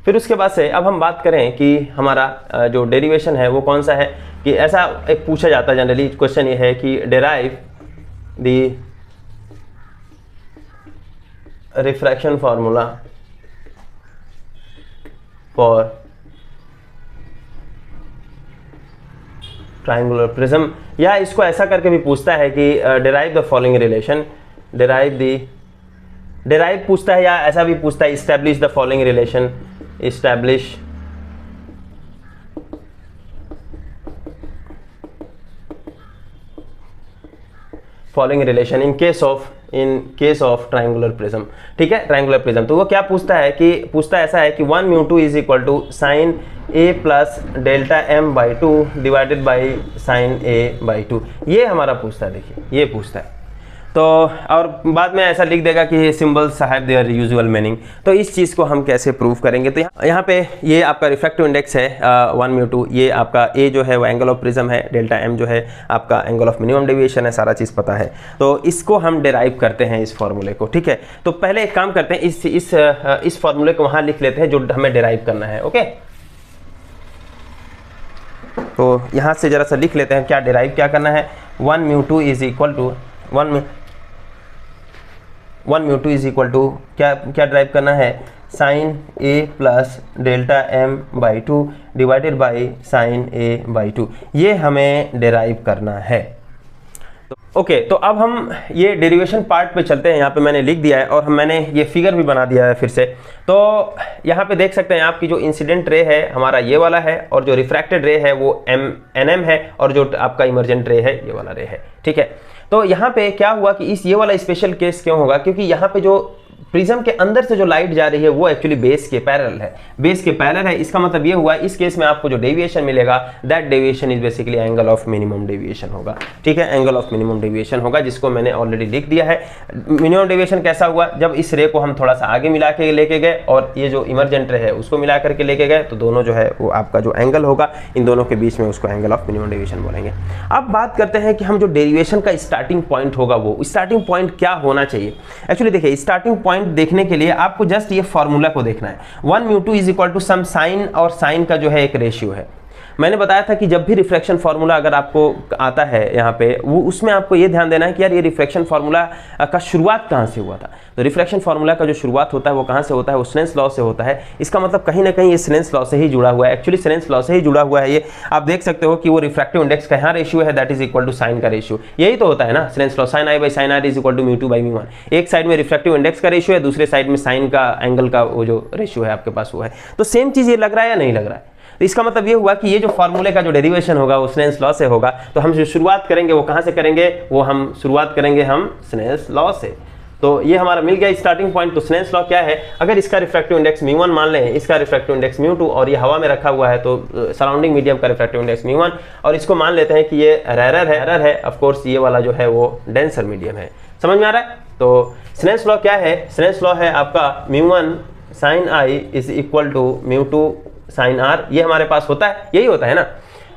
फिर उसके बाद से अब हम बात करें कि हमारा जो डेरिवेशन है वो कौन सा है, कि ऐसा एक पूछा जाता है जनरली, क्वेश्चन ये है कि derive the refraction formula for triangular prism, या इसको ऐसा करके भी पूछता है कि derive the following relation, derive पूछता है, या ऐसा भी पूछता है establish the following relation, establish following relation in case of triangular prism, ठीक है, ट्रायंगुलर प्रिज्म। तो वो क्या पूछता है कि ऐसा है कि 1 μ2 is equal to sine A plus delta m by 2 divided by sine A by 2, ये हमारा पूछता है। देखिए ये पूछता है, तो और बाद में ऐसा लिख देगा कि symbols have their usual meaning. तो इस चीज़ को हम कैसे प्रूव करेंगे? तो यहाँ पे ये आपका रिफ्रैक्टिव इंडेक्स है 1 μ2, ये आपका A जो है वो एंगल ऑफ प्रिज्म है, डेल्टा m जो है आपका एंगल ऑफ मिनिमम डेविएशन है, सारा चीज़ पता है। तो इसको हम डिराइव करते हैं इस फॉर्मूले को, ठीक है। तो पहले एक काम करते हैं, इस फॉर्मूले को वहाँ लिख लेते हैं जो हमें डिराइव करना है, ओके। तो यहाँ से जरा सा लिख लेते हैं क्या डिराइव क्या करना है। 1 μ2 is equal to 1 μ2 is equal to क्या ड्राइव करना है, sine A plus delta m by 2 divided by sine A by 2, ये हमें डेराइव करना है। तो ओके, तो अब हम ये डेरिवेशन पार्ट पे चलते हैं। यहाँ पे मैंने लिख दिया है और मैंने ये फिगर भी बना दिया है फिर से। तो यहाँ पे देख सकते हैं आपकी जो इंसिडेंट रे है हमारा ये वाला है, और जो रिफ्रैक्टेड रे है वो NM है, और जो आपका इमर्जेंट रे है ये वाला रे है, ठीक है। तो यहाँ पे क्या हुआ कि ये वाला स्पेशल केस क्यों होगा, क्योंकि यहाँ पे जो प्रिज्म के अंदर से जो लाइट जा रही है वो एक्चुअली बेस के पैरेलल है, बेस के पैरेलल है। इसका मतलब ये हुआ इस केस में आपको जो डेविएशन मिलेगा that deviation is basically angle of minimum deviation होगा, ठीक है, एंगल ऑफ मिनिमम डेविएशन होगा, जिसको मैंने ऑलरेडी लिख दिया है। मिनिमम डेविएशन कैसा हुआ, जब इस रे को हम थोड़ा सा आगे मिला के लेके गए और ये जो इमरजेंट रे है उसको मिला करके लेके गए, तो दोनों जो है वो आपका जो एंगल होगा इन दोनों के बीच में उसको एंगल ऑफ मिनिमम डेविएशन बोलेंगे। अब बात करते हैं कि हम जो डेरिवेशन का स्टार्टिंग पॉइंट होगा वो स्टार्टिंग पॉइंट क्या होना चाहिए। एक्चुअली देखिए स्टार्टिंग पॉइंट देखने के लिए आपको जस्ट ये फॉर्मूला को देखना है। 1 μ2 is equal to some sine, और साइन का जो है एक रेशियो है। मैंने बताया था कि जब भी रिफ्रैक्शन फार्मूला अगर आपको आता है यहाँ पे, वो उसमें आपको ये ध्यान देना है कि यार ये रिफ्रैक्शन फार्मूला का शुरुआत कहाँ से हुआ था। तो रिफ्रैक्शन फार्मूला का जो शुरुआत होता है वो कहाँ से होता है, वो स्नेल्स लॉ से होता है। इसका मतलब कहीं ना कहीं ये स्नेल्स लॉ से ही जुड़ा हुआ है, एक्चुअली स्नेल्स लॉ से ही जुड़ा हुआ है ये। आप देख सकते हो कि वो रिफ्रैक्टिव इंडेक्स का यहाँ रेशियो है, that is equal to sine का रेशियो, यही तो होता है ना Snell's law, sine I by sine R is equal to mu two by mu one. एक साइड में रिफ्रैक्टिव इंडेक्स का रेशियो है, दूसरे साइड में साइन का एंगल का वो जो रेशियो है आपके पास वो है। तो सेम चीज ये लग रहा है या नहीं लग रहा है? तो इसका मतलब ये हुआ कि ये जो फार्मूले का जो डेरिवेशन होगा वो स्नेल्स लॉ से होगा। तो हम जो शुरुआत करेंगे वो कहाँ से करेंगे, वो हम शुरुआत करेंगे हम स्नेल्स लॉ से। तो ये हमारा मिल गया स्टार्टिंग पॉइंट। तो स्नेल्स लॉ क्या है, अगर इसका रिफ्रैक्टिव इंडेक्स म्यू वन मान लें, इसका रिफ्रैक्टिव इंडेक्स म्यू टू, और ये हवा में रखा हुआ है तो सराउंडिंग मीडियम का रिफ्रैक्टिव इंडेक्स म्यू वन, और इसको मान लेते हैं कि ये रेरर है, ऑफ कोर्स ये वाला जो है वो डेंसर मीडियम है। समझ में आ रहा है? तो स्नेल्स लॉ क्या है, स्नेल्स लॉ है आपका mu one sine I is equal to mu two sine R, ये हमारे पास होता है, यही होता है ना।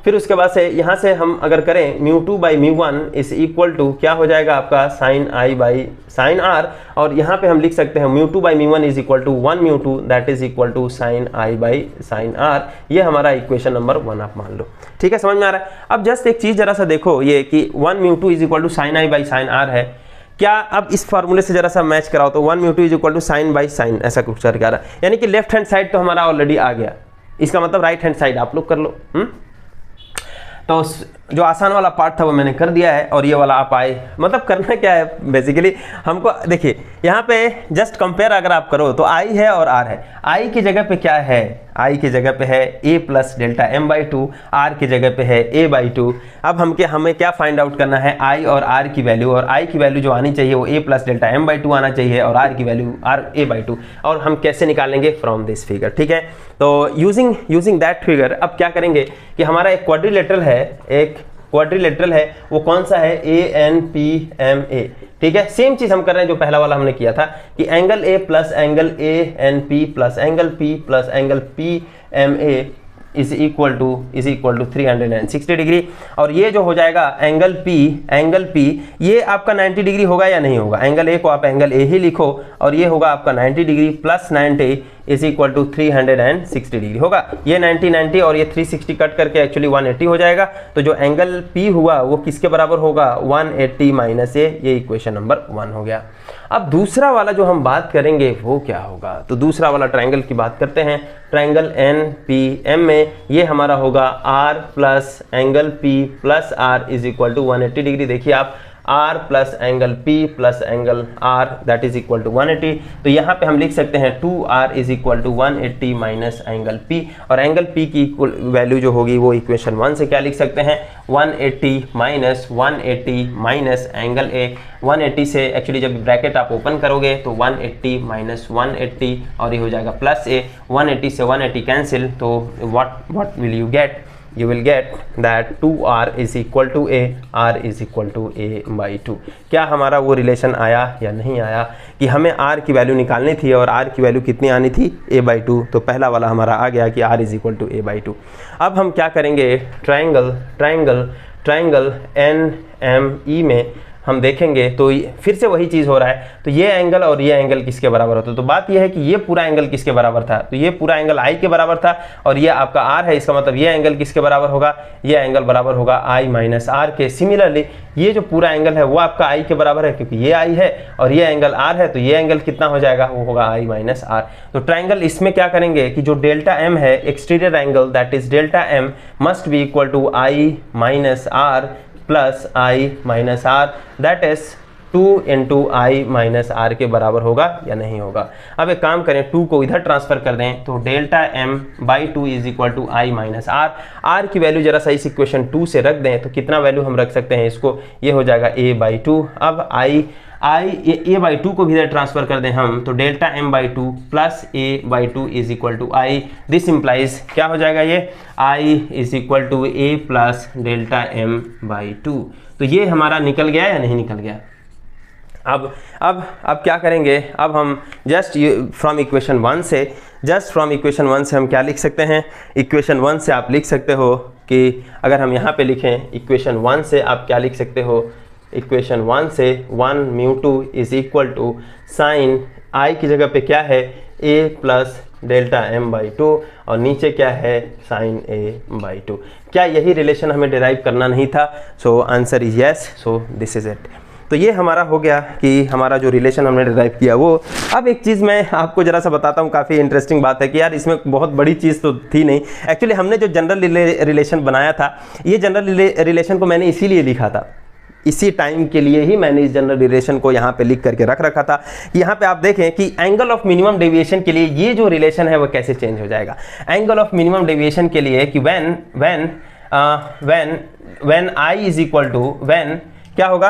फिर उसके बाद से यहाँ से हम अगर करें mu two by mu one is equal to क्या हो जाएगा आपका sine I by sine R, और यहाँ पे हम लिख सकते हैं mu two by mu one is equal to one mu two that is equal to sine I by sine R. ये हमारा इक्वेशन नंबर वन आप मान लो। ठीक है, समझ में आ रहा है? अब जस्ट एक चीज़ जरा सा देखो, ये कि one mu two is equal to sine I by sine R है, क्या अब इस फार्मूले से जरा सा मैच कराओ तो one mu two is equal to sine by sine, ऐसा कुछ कर रहा है, यानी कि लेफ्ट हैंड साइड तो हमारा ऑलरेडी आ गया, इसका मतलब राइट हैंड साइड आप लोग कर लो। तो जो आसान वाला पार्ट था वो मैंने कर दिया है, और ये वाला आप आए, मतलब करना क्या है बेसिकली हमको, देखिए यहाँ पे जस्ट कंपेयर अगर आप करो तो आई है और आर है। आई की जगह पे क्या है, आई की जगह पे है a plus delta M by two, R की जगह पे है a बाई टू। अब हमें क्या फाइंड आउट करना है, आई और आर की वैल्यू, और आई की वैल्यू जो आनी चाहिए वो a plus delta M by two आना चाहिए, और आर की value R a by two. और हम कैसे निकालेंगे, फ्रॉम दिस फिगर। ठीक है, तो यूजिंग दैट फिगर अब क्या करेंगे कि हमारा एक क्वाड्रिलेटरल है, एक क्वाड्रिलेटरल है, वो कौन सा है, ANPMA। ठीक है, सेम चीज हम कर रहे हैं जो पहला वाला हमने किया था कि angle A plus angle ANP plus angle P plus angle PMA is equal to 360 degree. और ये जो हो जाएगा एंगल P ये आपका 90 डिग्री होगा या नहीं होगा, एंगल A को आप एंगल A ही लिखो, और ये होगा आपका 90 degree plus 90 is equal to 360 degree होगा। ये 90 और ये 360 कट करके एक्चुअली 180 हो जाएगा। तो जो एंगल P हुआ वो किसके बराबर होगा, 180 माइनस A। ये इक्वेशन नंबर 1 हो गया। अब दूसरा वाला जो हम बात करेंगे वो क्या होगा, तो दूसरा वाला ट्रायंगल की बात करते हैं। ट्रायंगल NPM में ये हमारा होगा R plus angle P plus R is equal to 180 degree. देखिए आप R plus angle P plus angle R that is equal to 180। तो यहाँ पे हम लिख सकते हैं 2R is equal to 180 minus angle P, और एंगल P की वैल्यू जो होगी वो इक्वेशन 1 से क्या लिख सकते हैं, 180 माइनस एंगल A। 180 से एक्चुअली जब ब्रैकेट आप ओपन करोगे तो 180 माइनस 180 और ये हो जाएगा प्लस A। 180 से 180 कैंसिल, तो what will you get, you will get that 2R is equal to A, R is equal to A by 2। क्या हमारा वो रिलेशन आया या नहीं आया कि हमें R की वैल्यू निकालनी थी और R की वैल्यू कितनी आनी थी, A by 2। तो पहला वाला हमारा आ गया कि R is equal to A by 2। अब हम क्या करेंगे, ट्रायंगल NME में हम देखेंगे तो फिर से वही चीज़ हो रहा है। तो ये एंगल और ये एंगल किसके बराबर होता है, तो बात ये है कि ये पूरा एंगल किसके बराबर था, तो ये पूरा एंगल I के बराबर था, और ये आपका R है। इसका मतलब ये एंगल किसके बराबर होगा, ये एंगल बराबर होगा I माइनस R के। सिमिलरली ये जो पूरा एंगल है वो आपका I के बराबर है, क्योंकि ये I है और ये एंगल R है, तो ये एंगल कितना हो जाएगा, वो होगा I माइनस R। तो ट्रायंगल इसमें क्या करेंगे कि जो डेल्टा M है, exterior angle that is delta M must be equal to I minus R plus I minus R, that is 2 into I minus R के बराबर होगा या नहीं होगा। अब एक काम करें, 2 को इधर ट्रांसफर कर दें, तो delta M by 2 is equal to I minus R। R की वैल्यू जरा सा इस इक्वेशन 2 से रख दें, तो कितना वैल्यू हम रख सकते हैं इसको, ये हो जाएगा A बाई 2। अब A बाई 2 को भी इधर ट्रांसफर कर दें हम, तो delta M by 2 plus A by 2 is equal to I। This implies क्या हो जाएगा, ये I is equal to A plus delta M by 2। तो ये हमारा निकल गया या नहीं निकल गया। अब क्या करेंगे, अब हम जस्ट फ्रॉम इक्वेशन 1 से हम क्या लिख सकते हैं, इक्वेशन 1 से आप लिख सकते हो कि अगर हम यहाँ पे लिखें इक्वेशन 1 से आप क्या लिख सकते हो, इक्वेशन 1 से 1 mu 2 is equal to sine I की जगह पे क्या है a plus delta m by 2 और नीचे क्या है साइन a बाई 2। क्या यही रिलेशन हमें डिराइव करना नहीं था? So answer is yes, so this is it. तो ये हमारा हो गया कि हमारा जो रिलेशन हमने डिराइव किया वो। अब एक चीज़ मैं आपको ज़रा सा बताता हूँ, काफ़ी इंटरेस्टिंग बात है कि यार इसमें बहुत बड़ी चीज़ तो थी नहीं। एक्चुअली हमने जो जनरल रिलेशन बनाया था, ये जनरल रिलेशन को मैंने इसीलिए लिखा था, इसी टाइम के लिए ही मैंने इस जनरल रिलेशन को यहाँ पे लिख करके रख रखा था। यहाँ पे आप देखें कि एंगल ऑफ मिनिमम डेविएशन के लिए ये जो रिलेशन है वो कैसे चेंज हो जाएगा। एंगल ऑफ मिनिमम डेविएशन के लिए कि when I is equal to, when क्या होगा,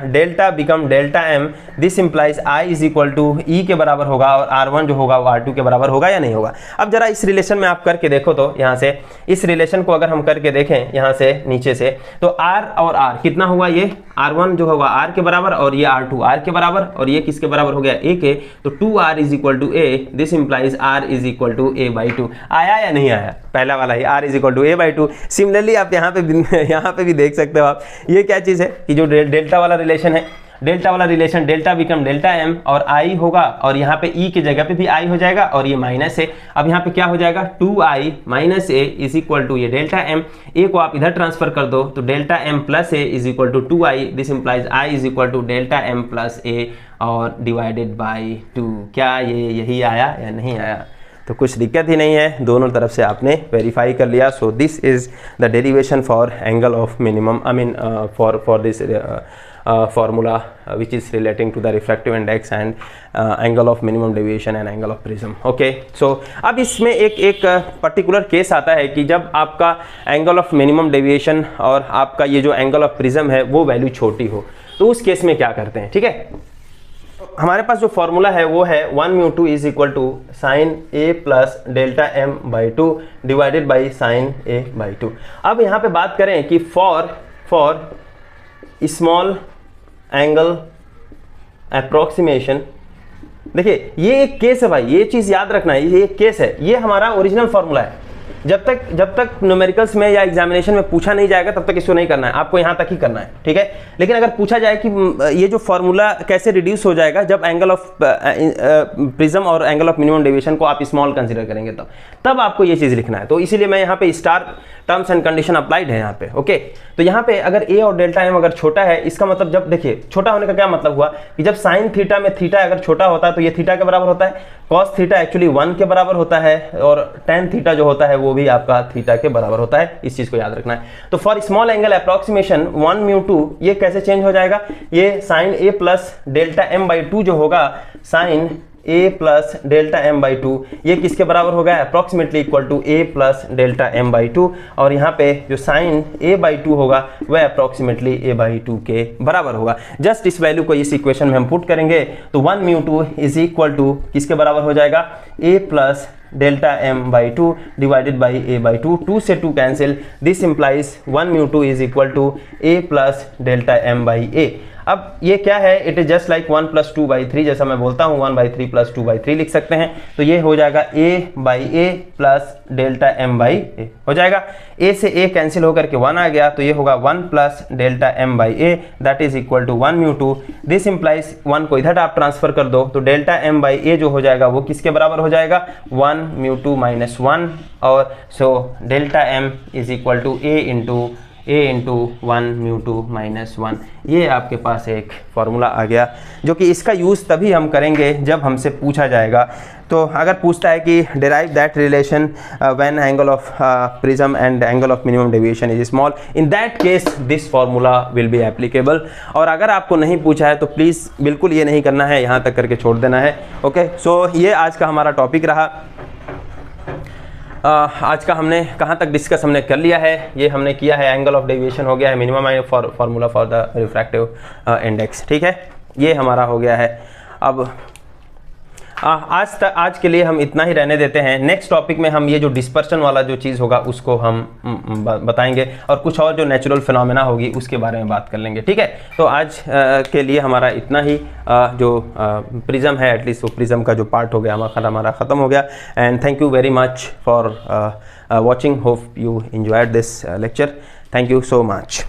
delta become delta M, this implies I is equal to E के बराबर होगा और R1 जो होगा वो R2 के बराबर होगा या नहीं होगा। अब जरा इस रिलेशन में आप करके देखो, तो यहाँ से इस रिलेशन को अगर हम करके देखें यहाँ से नीचे से, तो R और R कितना हुआ, ये R1 जो होगा R के बराबर और ये R2 R के बराबर और ये किसके बराबर हो गया, A के। तो 2R is equal to A, this implies R is equal to A by 2। आया या नहीं आया? पहला वाला ही R is equal to A by 2। Similarly आप यहाँ पे भी देख सकते हो आप, ये क्या चीज़ है कि जो डेल्टा वाला रिलेशन है, डेल्टा वाला relation delta become delta M और आई होगा और यहाँ पे ई की जगह पे भी आई हो जाएगा और ये माइनस है। अब यहाँ पे क्या हो जाएगा, 2i minus A is equal to ये डेल्टा एम, ए को आप इधर ट्रांसफर कर दो तो delta M plus A is equal to 2i, this implies I is equal to delta M plus A और डिवाइडेड बाई 2। क्या ये यही आया या नहीं आया? तो कुछ दिक्कत ही नहीं है, दोनों तरफ से आपने वेरीफाई कर लिया। सो this is the derivation for angle of minimum, I mean for this formula which is relating to the refractive index and angle of minimum deviation and angle of prism. Okay, so अब इसमें एक particular case आता है कि जब आपका angle of minimum deviation और आपका ये जो एंगल ऑफ प्रिज्म है वो वैल्यू छोटी हो, तो उस केस में क्या करते हैं। ठीक है, हमारे पास जो फॉर्मूला है वो है 1 mu 2 is equal to sine A plus delta M by 2 divided by sine A by 2। अब यहाँ पे बात करें कि फॉर स्मॉल एंगल अप्रोक्सीमेशन, देखिए ये एक केस है भाई, ये चीज़ याद रखना है, ये एक केस है, ये हमारा ओरिजिनल फॉर्मूला है। जब तक न्यूमेरिकल्स में या एग्जामिनेशन में पूछा नहीं जाएगा तब तक इसको नहीं करना है, आपको यहाँ तक ही करना है। ठीक है, लेकिन अगर पूछा जाए कि ये जो फॉर्मूला कैसे रिड्यूस हो जाएगा जब एंगल ऑफ प्रिज्म और एंगल ऑफ मिनिमम डेविएशन को आप स्मॉल कंसीडर करेंगे, तब आपको ये चीज़ लिखना है। तो इसीलिए मैं यहाँ पे star terms and condition applied है यहाँ पे। ओके, तो यहाँ पे अगर ए और डेल्टा एम अगर छोटा है, इसका मतलब जब देखिए छोटा होने का क्या मतलब हुआ कि जब साइन थीटा में थीटा अगर छोटा होता है तो ये थीटा के बराबर होता है, कॉस थीटा एक्चुअली 1 के बराबर होता है और टेन थीटा जो होता है वो भी आपका थीटा के बराबर होता है। इस चीज को याद रखना है। तो for small angle approximation 1 mu 2 ये कैसे चेंज हो जाएगा, ये sine A plus delta M by 2 जो होगा, sine A plus delta M by 2 ये किसके बराबर होगा, approximately equal to A plus delta M by 2 और यहाँ पे जो साइन ए बाई 2 होगा वह अप्रॉक्सीमेटली ए बाई 2 के बराबर होगा। जस्ट इस वैल्यू को इस इक्वेशन में हम पुट करेंगे तो 1 म्यू 2 इज इक्वल टू किसके बराबर हो जाएगा, A plus delta M by 2 divided by A by 2, 2 से 2 cancel, this implies 1 mu 2 is equal to A plus delta M by A. अब ये क्या है, it is just like 1 plus 2 by 3, जैसा मैं बोलता हूँ 1 बाई 3 प्लस 2 बाई 3 लिख सकते हैं। तो ये हो जाएगा A by A plus delta M by A हो जाएगा, ए से ए कैंसिल होकर के 1 आ गया तो ये होगा 1 plus delta M by A that is equal to 1 mu 2, this implies 1 को इधर आप ट्रांसफर कर दो तो डेल्टा एम बाई ए जो हो जाएगा वो किसके बराबर हो जाएगा, 1 म्यू 2 माइनस 1 और so delta M is equal to A into 1 mu 2 minus 1। ये आपके पास एक फॉर्मूला आ गया जो कि इसका यूज़ तभी हम करेंगे जब हमसे पूछा जाएगा। तो अगर पूछता है कि derive that relation when angle of prism and angle of minimum deviation is small, in that case this formula will be applicable. और अगर आपको नहीं पूछा है तो प्लीज़ बिल्कुल ये नहीं करना है, यहाँ तक करके छोड़ देना है। ओके, सो ये आज का हमारा टॉपिक रहा। आज का हमने कहाँ तक डिस्कस हमने कर लिया है, ये हमने किया है एंगल ऑफ डेविएशन हो गया है, minimum formula for the refractive index. ठीक है, ये हमारा हो गया है। अब आज के लिए हम इतना ही रहने देते हैं। नेक्स्ट टॉपिक में हम ये जो डिस्पर्शन वाला जो चीज़ होगा उसको हम बताएंगे और कुछ और जो नेचुरल फिनोमेना होगी उसके बारे में बात कर लेंगे। ठीक है, तो आज के लिए हमारा इतना ही। जो प्रिज्म है एटलीस्ट वो प्रिज्म का जो पार्ट हो गया हमारा ख़त्म हो गया। And thank you very much for watching, hope you enjoyed this lecture. Thank you so much.